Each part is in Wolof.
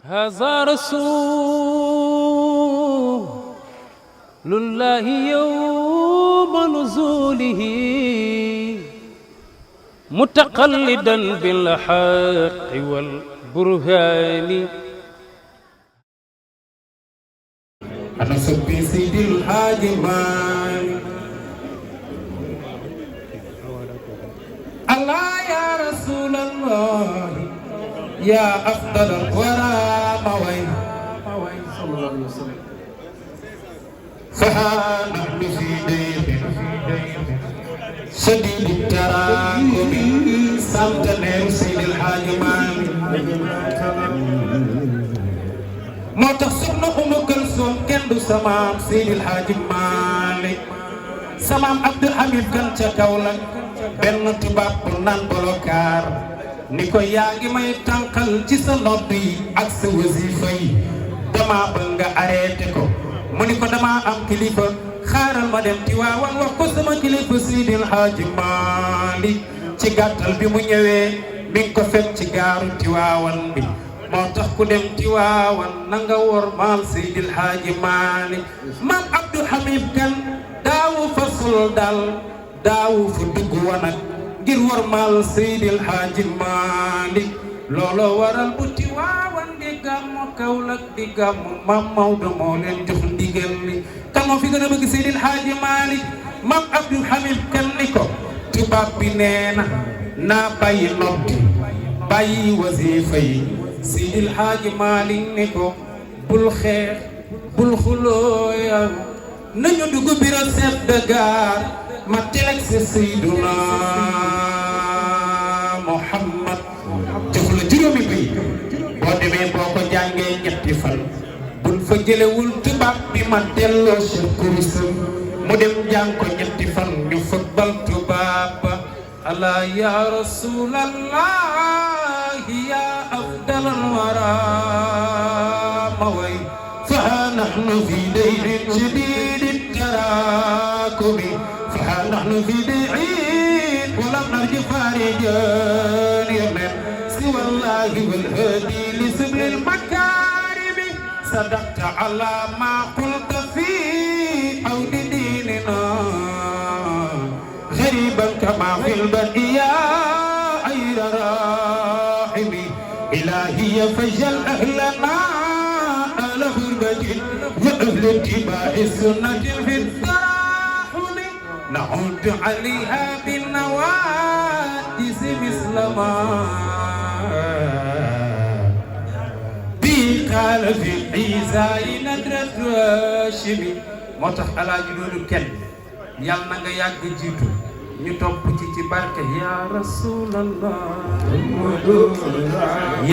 هذا رسول الله يوم نزوله متقلدا بالحق والبرهان. أنا سبي سيدي الحاج مالك الله يا رسول الله يا أفضل الورى موي صلى الله عليه وسلم. فها نحن في دير شديد التراكم سمتنا سيد الحاج مالك moo tax soxna Umu Kalsoom kenn du samaam Seydil Haaji Maalik samaam Abdou Hamid Kan ca Kaolack benn tubaab bu naan bolokaar ni ko yaa ngi may tànqal ci sa nodd yi ak sa wasifa yi dama bëgg nga arrêté ko mu ni ko dama am kilifa xaaral ma dem Tiwaawan wax ko sama kilifa Seydil Haaji Maalik ci gàttal bi mu ñëwee mi ngi ko fekk ci gaaru Tiwaawan bi moo tax ku dem Tiwaawan na nga wor maam Seydil Haaji Maalik maam Abdou Hamid Kan daawu fa sol dal daawu fa dugg wanag ngir wor maam Seydil Haaji Maalik looloo waral bu Tiwaawan di gàmmu Kaolack di gàmmu maam Maodo moo leen jox ndigal li kan moo fi gën a bëgg Seydil Haaji Maalik maam Abdou Hamid Kan ni ko tubaab bi nee na naa bàyyi noddi bàyyi wasifa yi Seydil Haaji Maalik ni ko bul xeex bul xuloo yow nañu dugg bureau chef de gare ma teleg si Seyduna Muhammad jox la juróomi bi boo demee boo ko jàngee ñetti fan bul fa jëlewul tubaab bi ma delloo sa kurusam mu dem jàng ko ñetti fan ñu football tubaab ba ala ya rasulallah ya أفضل الورى موي فها نحن في دير شديد التراكم فها نحن في دير ولم نرجع فارجا يمن سوى الله والهدي لسبل المكارم صدقت على ما قلت في عود ديننا غريبا كما في البرية غير راحمي إلهي فجل أهلنا أهل غربة وأهل اتباع السنة في التراحم نعود عليها بالنوادس مثل ما بي قال في عيسى ندرة هاشمي moo tax alaaji loolu kenn yàlla na nga yàgg jiitu ñu topp ci barke ya rasulallah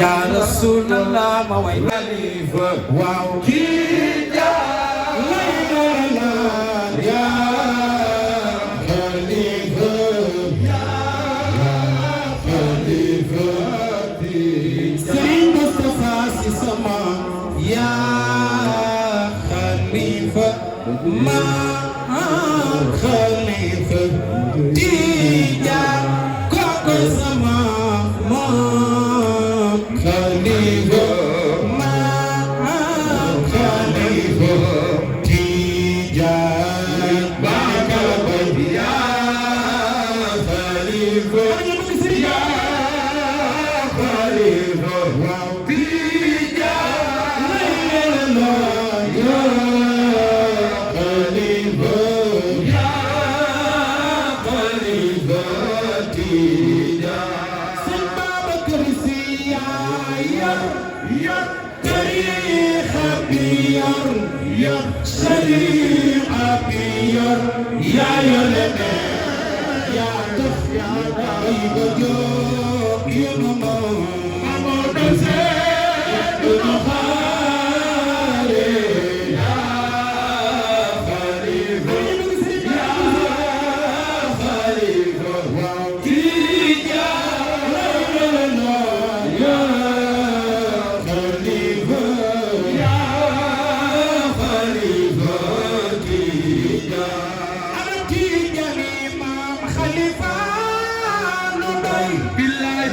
ya rasulallah ma way xalifa waaw kii la ya xalifa ya xalifa Serigne Moustapha Sy sama ya xalifa ma xalifa Tijaan kooku sama moom xalifa maam xalifa Tijaan baka bay yaa xalifa yaa xalifa waaw Tijaan yaa xalifa يا شريعة بيار يا يلنا يا دفع غيب جوك ينمو محمود زيد نخاري يا خليفة يا خليفة وكيد يا لنا يا خليفة Bilal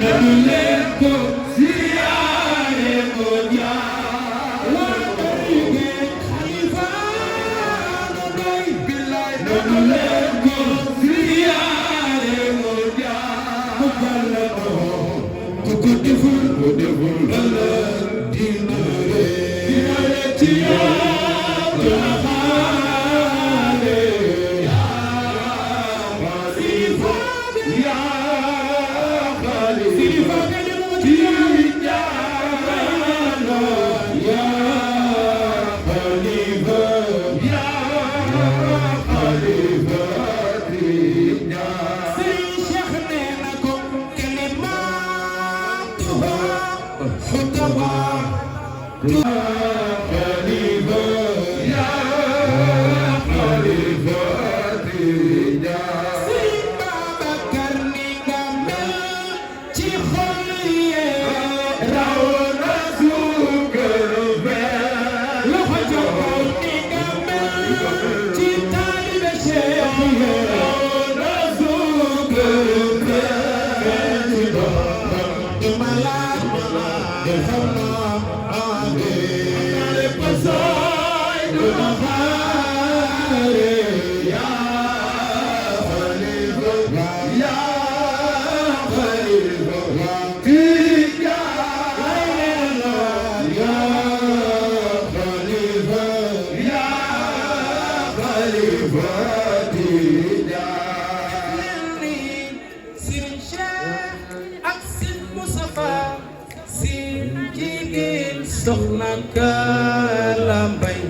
soxna Kala Mbay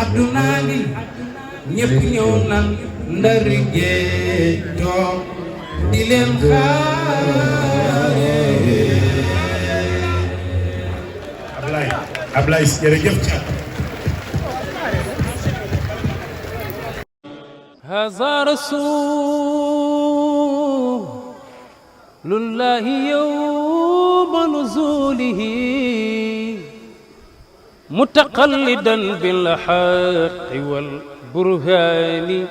aduna ngi ñépp ñëw nan ndari géej toog di leen xaare Ablaye jërëjëf ca هذا رسول الله يوم نزوله متقلدا بالحق والبرهان